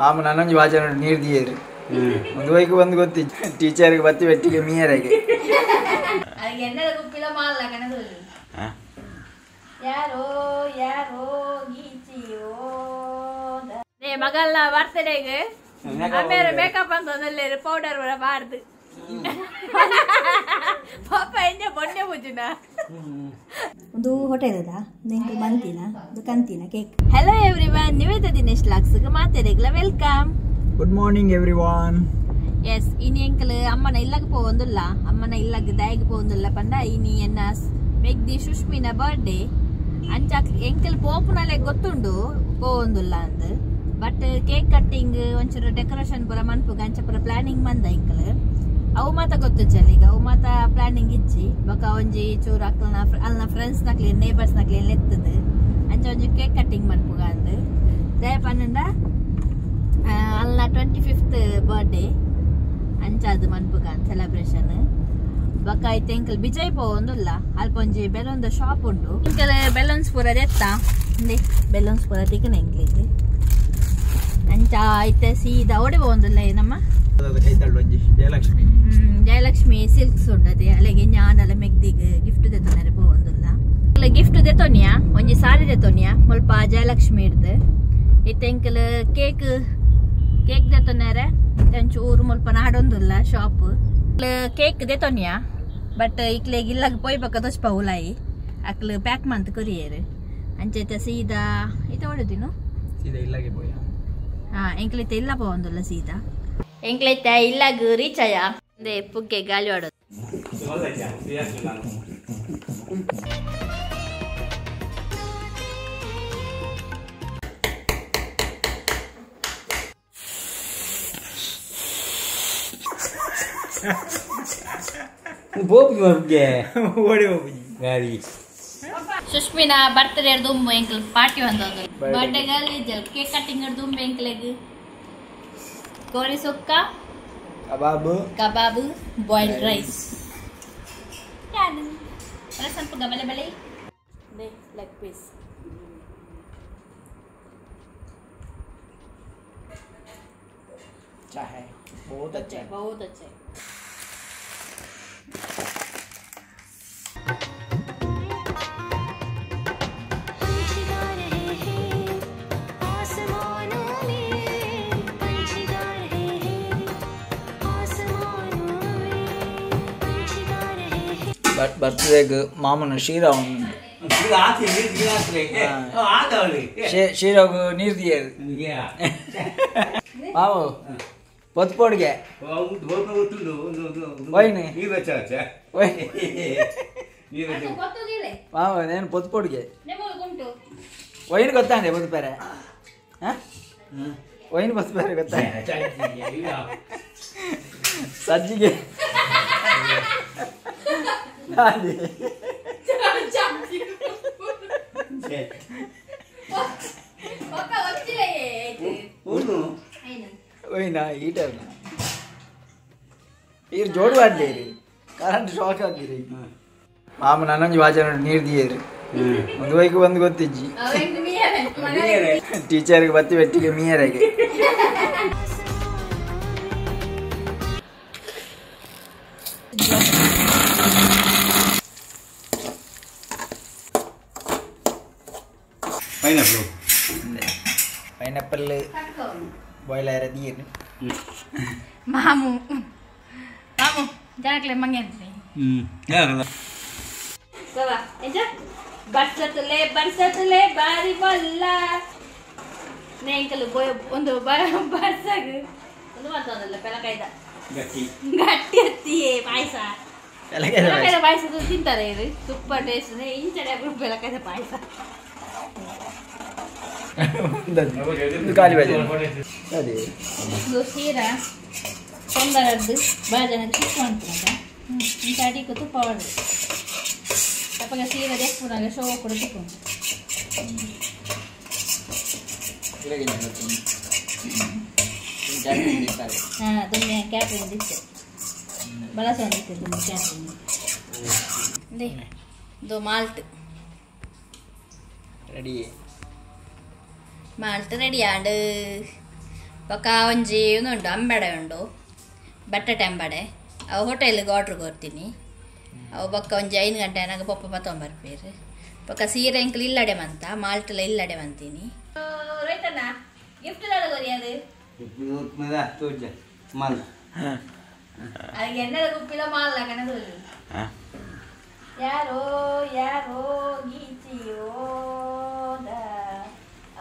ಮಾಮ ನನ್ನೊಂದು ವಾಚನ ನೀರು ದಿಯರು ಒಂದು ವೈಕು ಬಂದು ಗೊತ್ತಿ ಟೀಚರ್ಗೆ ಬತ್ತಿ ಬೆಟ್ಟಿಗೆ ಮೀಯರಿಗೆ ಯಾರೋ ಯಾರೋ ಗೀಚಿಯೋ ಮಗಲ್ಲ ಬರ್ತಡೇಗೆ ಆಮೇಲೆ ಮೇಕಪ್ ಅಂತ ಒಂದಲ್ಲೇ ಪೌಡರ್ ಬಾರ್ದು ಪಾಪ ಎಂಜ ಬೊಂಡೆ ಮುಜ್ಜಿನ ಒಂದು ಹೋಟೆಲ್ ಅದ ನಿಂಗೆ ಬಂತಿನ ಅದು ಕಂತಿನ cake. Hello everyone, Niveda Dinesh ಲಾಕ್ಸ್ಗೆ ಮಾತಾಡಿಗ್ಲ welcome. Good morning everyone. Yes ಇನಿ ಎಂಕಲ್ ಅಮ್ಮನ ಇಲ್ಲಗೆ ಪೋವಂದುಲ್ಲ, ಅಮ್ಮನ ಇಲ್ಲಗೆ ದಯಗೆ ಪೋವಂದುಲ್ಲ ಪಂಡ ಇನಿ ಎನ್ನ ಮೆಗ್ದಿ ಸುಷ್ಮಿನ ಬರ್ಡೇ ಅಂಚ ಎಂಕಲ್ ಪೋಪುನಲೆ ಗೊತ್ತುಂಡು ಪೋವಂದುಲ್ಲ ಅಂದ್. ಬಟ್ ಕೇಕ್ ಕಟ್ಟಿಂಗ್ ಒಂಚೂರು ಡೆಕೋರೇಷನ್ ಪೂರ ಮನ್ಪುಗ ಅಂಚ ಪೂರ ಪ್ಲಾನಿಂಗ್ ಮಂದ ಎಂಕಲ್ ಅವು ಮಾತ ಗೊತ್ತಿಜ್ಜಲ್ಲ. ಈಗ ಅವು ಮಾತ ಪ್ಲಾನಿಂಗ್ ಇಜ್ಜಿ ಬೊಕ ಒಂಜಿ ಚೂರು ಅಲ್ನ ಫ್ರೆಂಡ್ಸ್ ನಕ್ಲಿ ನೇಬರ್ಸ್ ನಕ್ಲಿ ಎತ್ತದ ಅಂಚ ಒಂಜಿ ಕೇಕ್ ಕಟ್ಟಿಂಗ್ ಮನ್ಪುಗ ಅಂದ್ ದಯ ಪನ್ನಂಡ ಅಲ್ನ 25th ಬರ್ಡೇ ಅಂಚ ಅದು ಮನ್ಪುಗ ಅಂತ ಸೆಲೆಬ್ರೇಷನ್. ಬೊಕ ಐತೆ ಎಂಕಲ್ ಬಿಜಯ್ ಪೋವಂದುಲ್ಲ ಅಲ್ಪ ಒಂಜಿ ಬೆಲೂನ್ದ ಶಾಪ್ ಉಂಟು. ಎಂಕಲ್ ಬೆಲೂನ್ಸ್ ಪೂರ ದೆತ್ತ ಬೆಲೂನ್ಸ್ ಪೂರ ತಿಕ್ಕನ ಎಂಕ್ಲಿಗೆ ಅಂಚ ಐತೆ ಸೀದಾ ಓಡಿ ಪೋವಂದುಲ್ಲ ಏನಮ್ಮ ಜಯಲಕ್ಷ್ಮಿ ಸಿಲ್ಕ್ಸ್ ಉಂಡದೆ ಅಲ್ಲಿಗೆ ಜ್ಞಾನಲ ಮೆಗ್ದಿಗೆ ಗಿಫ್ಟ್ ದೆತ್ತೊಂದರೆ ಪೋವಂದುಲ್ಲ. ಗಿಫ್ಟ್ ದೆತ್ತೊನಿಯಾ ಒಂಜಿ ಸಾರಿ ದೆತ್ತೊನಿಯಾ ಮುಲ್ಪ ಜಯಲಕ್ಷ್ಮಿ ಇಡ್ದು ಇತ್ತೆ ಎಂಕಲ್ ಕೇಕ್ ದೆತ್ತೊಂದರೆ ಒಂಚೂರು ಮುಲ್ಪ ನಾಡೊಂದುಲ್ಲ ಶಾಪ್ ಕೇಕ್ ದೆತ್ತೊನಿಯಾ. ಬಟ್ ಇಕ್ಲೆಗೆ ಇಲ್ಲಾಗ ಪೋಯ್ಬೇಕ ದೊಚ್ಪ ಉಲಾಯಿ ಅಕ್ಲು ಪ್ಯಾಕ್ ಮಂತ್ ಕೊರಿಯರ್ ಅಂಚೈತೆ ಸೀದಾ ಇತ ಹೊಡೆದಿನು ಹಾ ಎಂಕ್ಲೈತೆ ಇಲ್ಲ ಪೋವಂದುಲ್ಲ ಸೀದಾ ಎಂಕ್ಲೈತೆ ಇಲ್ಲಾಗ ರೀಚ್ ಆಯ ಅಂದೆ ಪುಗ್ಗೆ ಗಾಳಿ ಆಡೋದು. ಸುಷ್ಮಿನ ಬರ್ತ್ಡೇ ದುಂಬು ಎಂಕ್ಲ್ ಪಾರ್ಟಿ ಬಂದದ್ದು ಬರ್ಡೇ ಗಾಲಿ ಕೇಕ್ ಕಟ್ಟಿಂಗ್ ದುಂಬು ಎಂಕ್ಲೆಗ್ ಕೋರಿ ಸುಕ್ಕ ಕಬಾಬು ಬಾಯ್ಲ್ಡ್ ರೈಸ್ ಸ್ವಲ್ಪ ಗಮಲೆ ಬಲೆ ಲೆಗ್ ಪೀಸ್ बहुत अच्छा ಬರ್ತ್ಡೇಗೆ ಮಾಮನ ಶೀರಾ ಶೀರಾಗು ನೀರು ದಿಯರು ಮಾವು ಪೊತ್ಪೊಡ್ಗೆ ಒಯ್ನಿ ಮಾವ ನೇನು ಪೊತ್ಪೊಡ್ಗೆ ಒಯ್ನು ಗೊತ್ತಾಂದೆ ಪೊತ್ಪೇರೆ ಒಯ್ನು ಪೊತ್ಪೇರೆ ಗೊತ್ತಾ ಸಜ್ಜಿಗೆ ಓಯ್ನಾ ಹೀಟರ್ ಈಗ ಜೋಡುವಾಡ್ಲೇರಿ ಕರೆಂಟ್ ಶಾಕ್ ಆಗಿರಿ ಮಾಮ ನನ್ನೊಂದು ವಾಚನ ನೀರು ದಿಯರು ಒಂದು ವೈಕು ಬಂದು ಗೊತ್ತಿಜ್ಜಿ ಟೀಚರ್ಗೆ ಬತ್ತಿ ಬೆಟ್ಟಿಗೆ ಮೀಯರಿಗೆ ಪೈನಾಪಲ್ ಬಾಯ್ಲ್ ಆಯ್ರ ನೀರು ಮಾಮು ಜನಕ್ಲೆ ಮಂಗೆ ಬರ್ಸತ್ಲೆ ಬಾರಿ ಬಲ್ಲ ನೇಂಕಲ್ ಒಂದು ಬರ್ಸಾಗ ಒಂದು ಮಾಡ್ತದಲ್ಲ ಪೆಲಕಾಯ್ದ ಗಟ್ಟಿ ಹತ್ತಿಯೇ ಪಾಯಸ ಪೆಲಕಾಯ್ದ ಪಾಯಸ ತಿಂತಾರೆ ಇರು ತುಪ್ಪ ಟೇಸ್ಟ್ ಇಂಚಡೆ ಪೆಲಕಾಯ್ದ ಪಾಯಸ ಸೀರಾ ತೊಂದರದ್ದು ಬಾಜನ ತುಪ್ಪ ಅಂತಂದ ಚಾಟಿಗೆ ತುಪ್ಪ ಹೊಡೆದು ತಪ್ಪಗ ಸೀರಾ ದೇಕ್ಪುನಾಗ ಶೋ ಕೂಡ ತಿಕ್ಕೊಂಡು ಹಾಂ ದುಮ್ಮೆ ಕ್ಯಾಟ್ರಿಂಗ್ ಇತ್ತು ಬಳಸೋದಿತ್ತು ದುಮ್ಮೆ ಕ್ಯಾಟ್ರಿಂಗ್ ಇದು malt ready malt ready and ಪಕ್ಕ ಒಂಜಿ ಉಂಟು ಅಂಬಡೆ ಉಂಡು ಬಟಾಟೆ ಅಂಬಡೆ ಅವು ಹೋಟೆಲ್ಗೆ ಆರ್ಡ್ರ್ ಕೊಡ್ತೀನಿ ಅವು ಪಕ್ಕ ಒಂಜಿ 5 ಗಂಟೆ ನನಗೆ ಪಪ್ಪ ಬರ್ಪೇರು ಪಕ್ಕ ಸೀರೆ ಅಂಕಲ್ ಇಲ್ಲಡೆ ಮಂತ ಮಾಲ್ಟೆಲ್ಲ ಇಲ್ಲಡೆ ಮಂತೀನಿ ರೈತಣ್ಣ ಗಿಫ್ಟ್ ಅದು ಅದಕ್ಕೆ ಎಣ್ಣೆ ಗುಪ್ಪಿಲ್ಲ ಮಾಲ್ಲ ಕಣದಲ್ಲಿ ಯಾರೋ ಯಾರೋ ಗೀಚಿಯೋದ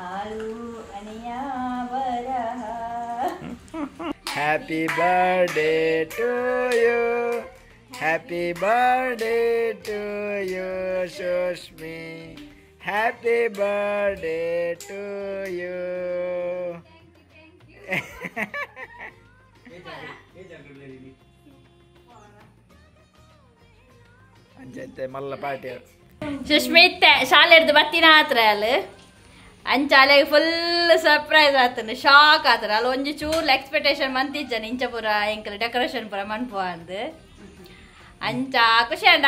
ಆಳು ಅಣಿಯ ಬರಹ happy birthday to you happy birthday to you Sushmi happy birthday to you ಅಂಚೆ ಮಲ್ಲ ಪಾರ್ಟಿ ಸುಷ್ಮಿತ್ತೆ ಶಾಲೆ ಹಿಡ್ದು ಬರ್ತೀನ ಹತ್ರ ಅಲ್ಲಿ ಅಂಚಾಲೆಗೆ ಫುಲ್ ಸರ್ಪ್ರೈಸ್ ಆತನು ಶಾಕ್ ಆತನ ಅಲ್ಲಿ ಒಂಜಿ ಚೂರ್ಲು ಎಕ್ಸ್ಪೆಕ್ಟೇಷನ್ ಮಂತಿಜ್ಜನ ಇಂಚ ಪೂರ ಎಂಕಲ್ ಡೆಕೋರೇಷನ್ ಪೂರ ಮನ್ಪು ಅಂದು ಅಂಚ ಖುಷಿ ಅಂಡ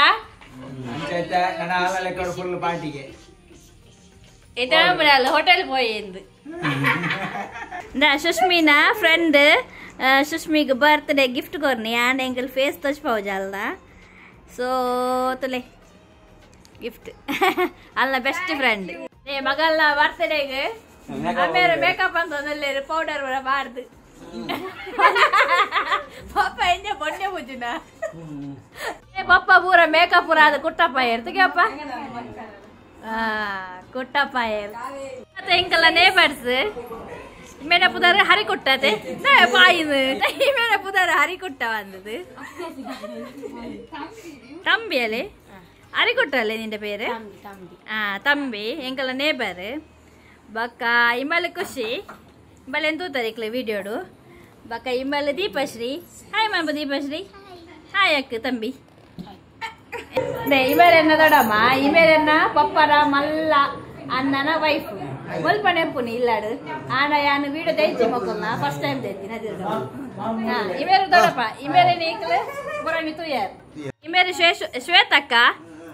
ಫುಲ್ ಪಾರ್ಟಿಗೆ ಇದಾಮಲ್ಲ ಹೋಟೆಲ್ ಪೋಯಿಂದು ಸುಷ್ಮಿನ ಫ್ರೆಂಡ್ ಸುಷ್ಮಿಗೆ ಬರ್ತ್ಡೇ ಗಿಫ್ಟ್ ಕೊರ್ನಿ ಆಂಡ್ ಎಂಕಲ್ ಫೇಸ್ ಟಚ್ ಪೌಜಲ್ದ ಸೊ ತುಲೆ ಗಿಫ್ಟ್ ಅಲ್ಲ ಬೆಸ್ಟ್ ಫ್ರೆಂಡ್ ಏ ಮಗಲ್ಲ ಬರ್ತ್ಡೇಗೆ ಆಮೇಲೆ ಮೇಕಪ್ ಅಂತ ಒಂದಲ್ಲಿ ಪೌಡರ್ ಬಾರ್ದು ಪಪ್ಪ ಎಂಜ ಬೊಂಡೆ ಬುಜ್ಜಿನ ಏ ಪಪ್ಪ ಪೂರ ಮೇಕಪ್ ಪೂರ ಅದು ಕುಟ್ಟಪ್ಪ ಇರ್ತಗಪ್ಪ ಕುಟ್ಟಪ್ಪ ಮತ್ತೆ ಎಂಕಲ್ಲ ನೇಬರ್ಸ್ ಮೇರೆ ಪುದಾರ ಹರಿ ಕುಟ್ಟತೆ ಪಾಯಿದು ಮೇರೆ ಪುದಾರ ಹರಿ ಕುಟ್ಟ വന്നത് തമ്പിയല്ലേ ಹರಿ ಕುಟ್ಟല്ലേ ನಿಂದ പേര് തമ്പി ಎಂಕಲ್ಲ ನೇಬರ್ ಬಕ್ಕ ಇಮ್ಮಲ್ ಖುಷಿ ಇಮ್ಮಲ್ ಎಂತೂ ತರಿಕ್ಲೆ ವಿಡಿಯೋಡು ಬಕ್ಕ ಇಮ್ಮಲ್ ದೀಪಶ್ರೀ ಹಾಯ್ ಮನ್ಪ ದೀಪಶ್ರೀ ಹಾಯ್ ಅಕ್ಕ ತಂಬಿ ಇಮೇರೆನ್ನ ದೊಡಮ್ಮ ಇಮೇರೆನ್ನ ಪಪ್ಪರ ಮಲ್ಲ ಅಣ್ಣನ ವೈಫ್ ಸ್ವಲ್ಪ ನೆಂಪುನಿ ಇಲ್ಲಾಡು ಆನ ಯಾನು ವೀಡಿಯೋ ತೆಯ್ಚಿ ಮಕ್ಕಳನ್ನ ಫಸ್ಟ್ ಟೈಮ್ ತೆಯ್ತೀನಿ ಅದಿರ್ದು ಇಮೇರು ದೊಡಪ್ಪ ಇಮೇರೆ ನೀಕ್ಲೆ ಬುರಾಣಿ ತುಯ್ಯಾರ್ ಇಮೇರು ಶ್ವೇತಕ್ಕ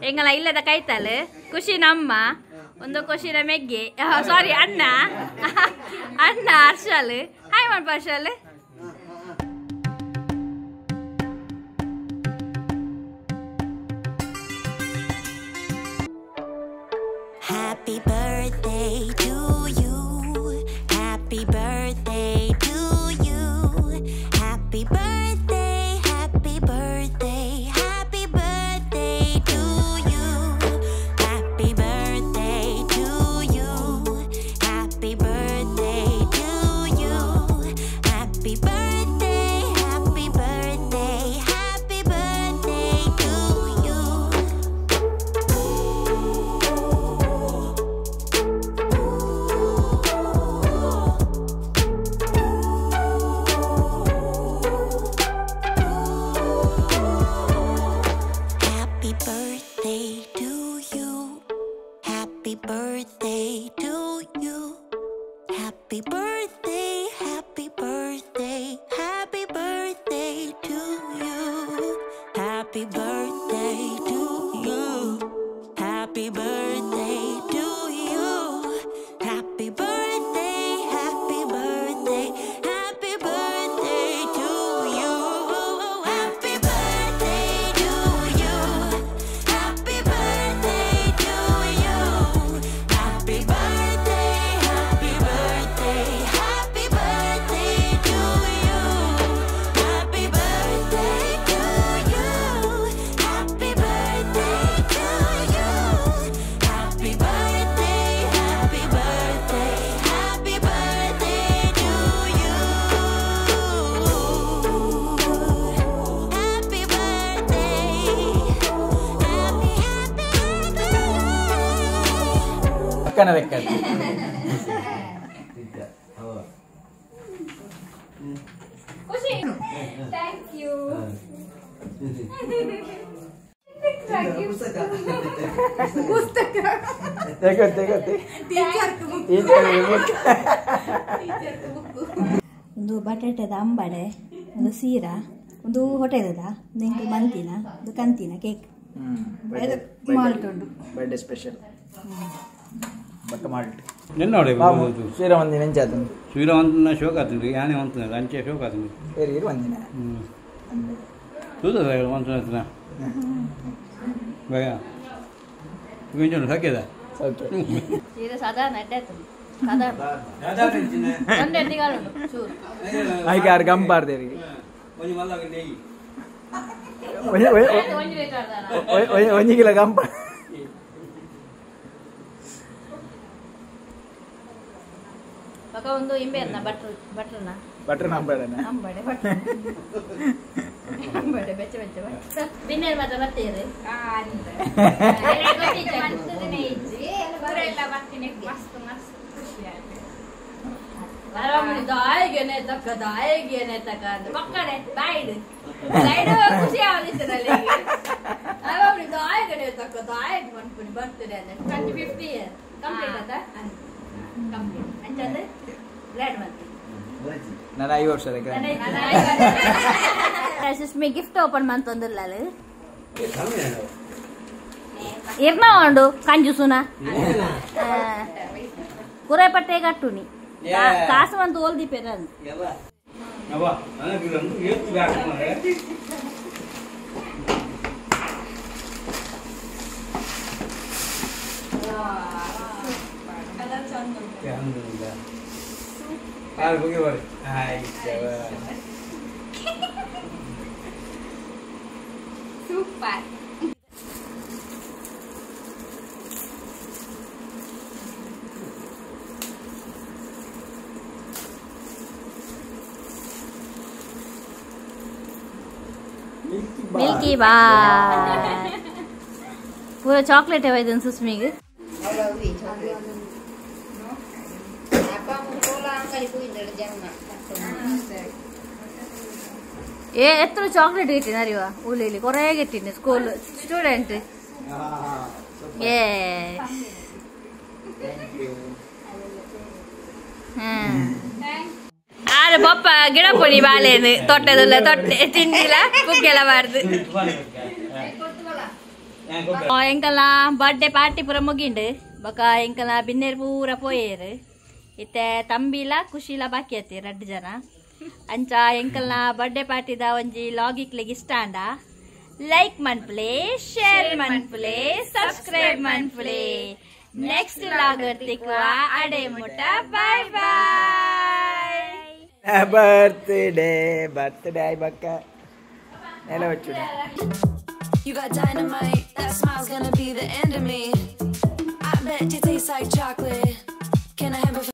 ಎಂಗಲ ಇಲ್ಲದ ಕೈತಲ್ ಖುಷಿ ನಮ್ಮ ಒಂದು ಖುಷಿನ ಮೆಗ್ಗೆ ಸಾರಿ ಅಣ್ಣ ಹರ್ಷಲ್ ಹಾಯ್ ಮನ್ಪ Harshal Happy birthday to you. Happy birthday to you. Happy birthday, happy birthday, happy birthday to you. Happy birthday to you. Happy birthday to you. Happy birthday, happy birthday, happy birthday to you. Happy birthday to you. Happy birthday, happy birthday, happy birthday to you. Happy birthday to you. Happy birthday to you. Happy birthday, happy birthday, happy birthday to you. Happy birthday to you. Happy birthday to you. Happy birthday, happy birthday, happy birthday to you. Happy birthday to you. Happy birthday to you. Happy birthday, happy birthday, happy birthday to you. Happy birthday, ಪಕ್ಕನ ಲೆಕ್ಕ ಖುಷಿ thank you ಒಂದು ಬಟಾಟದ ಅಂಬಡೆ ಒಂದು ಸೀರಾ ಒಂದು ಹೋಟೆಲ್ದ ಒಂದು ಮಂತಿನ ಒಂದು ಕಂತಿನ cake malt ಉಂಟು birthday special ಬಕ್ಕ ಮಾಲ್ಟ್ ನಿನ್ನೋಡೆ ಶ್ರೀರಾಮಂದಿನ ಎಂಚಾತು ಶ್ರೀರಾಮಂತನ ಶೋಕ ಆತಂದ್ರಿ ಯಾನೇ ಅಂತ ಅಂಚೆ ಶೋಕ ಆತಂದ್ರಿ ಬೇರೆ ಒಂದಿನ ತೂದ ಅಂತ ಭಯ ಕೊಂಚ ಸಾಕ್ಯದ ಸೀರೆ ಸಾಧಾರಣ ಎಡ್ಡಾಯ್ತು ಒಂದೇ ಎಡ್ಡಿಗಾಲು ಚೂರು ಆಯ್ಕೆ ಯಾರು ಗಂಪಾರ್ದೇರಿ ಒಂಜಿಗಿಲ್ಲ ಗಂಪ ಪಕ್ಕ ಒಂದು ಇಂಬೆ ಅನ್ನ ಬಟ್ರನ ನಂಬೇಡನ ಅಂಬಡೆ ಅಂಬಡೆ ಬೆಚ್ಚ ಬೆಚ್ಚ ಬಿನ್ನೇರ್ ಮಾತ್ರ ಬರ್ತೀರಿ ದಾಯಿಗೆನೆ ತಕ್ಕ ಅಂತ ಮಕ್ಕಳೇ ಬಾಯ್ಡು ಸೈಡ್ ಖುಷಿ ಆವಲಿಸಿರಲ್ಲಿ ದಾಯಿಗೆನೆ ತಕ್ಕ ದಾಯಿಗೆ ಮಾಡ್ಕೊಂಡು ಬರ್ತೀರಿ ಅಂದ್ರೆ 50 ಇಯರ್ ಕಂಪ್ಲೀಟ್ ಅದ ಕಂಪ್ಲೀಟ್ ಅಂಚಂದ್ರೆ ಗ್ರಾಡ್ ಮಾಡ್ತೀವಿ ನಾನು 5 ವರ್ಷದ ಸುಷ್ಮಿ ಗಿಫ್ಟ್ ಓಪನ್ ಮಾಡ್ತಂದಿಲ್ಲ ಇರ್ನಾ ಉಂಡು ಕಂಜುಸುನ ಕುರೆ ಪಟ್ಟೆ ಕಟ್ಟುನಿ ಕಾಸು ಒಂದು ಓಲ್ದಿ ಪೆರನ್ ಸೂಪರ್ मिल्की बार पूरा चॉकलेट है वैदन सुस्मी के ये एत्रो चॉकलेट गिट्टिन अरिवा ऊलेली कोरे गिट्टिन स्कूल स्टूडेंट यस ಆರೆ ಪಪ್ಪ ಗಿಡ ಪುಡಿ ಬಾಳೆನು ತೊಟ್ಟೆದಲ್ಲ ತೊಟ್ಟೆ ತಿಂಡಿಲ್ಲ ಕುಕ್ಕೆಲ್ಲ ಬಾರ್ದು ಎಂಕಲ್ಲ ಬರ್ಡೇ ಪಾರ್ಟಿ ಪೂರ ಮುಗಿಂಡು ಬೊಕ ಎಂಕಲ್ಲ ಬಿನ್ನೇರು ಪೂರ ಪೋಯೇರು ಇತ್ತೆ ತಂಬಿಲ ಖುಷಿಲ ಬಾಕಿ ಆತಿ 2 ಜನ ಅಂಚ ಎಂಕಲ್ನ ಬರ್ಡೇ ಪಾರ್ಟಿದ ಒಂಜಿ ಲಾಗಿಕ್ಲೆಗ್ ಇಷ್ಟ ಅಂಡ ಲೈಕ್ ಮನ್ಪುಲೆ ಶೇರ್ ಮನ್ಪುಲೆ ಸಬ್ಸ್ಕ್ರೈಬ್ ಮನ್ಪುಲೆ ನೆಕ್ಸ್ಟ್ ಲಾಗ್ ತಿಕ್ಕುವ ಅಡೆ ಮುಟ ಬೈ ಬೈ ಬರ್ತ್ಡೇ ಆಯ್ ಬಕ್ಕ ಎಲ್ಲ ವಚ್ಚು You got dynamite, that smile's gonna be the end of me. I bet you taste like chocolate. Can I have a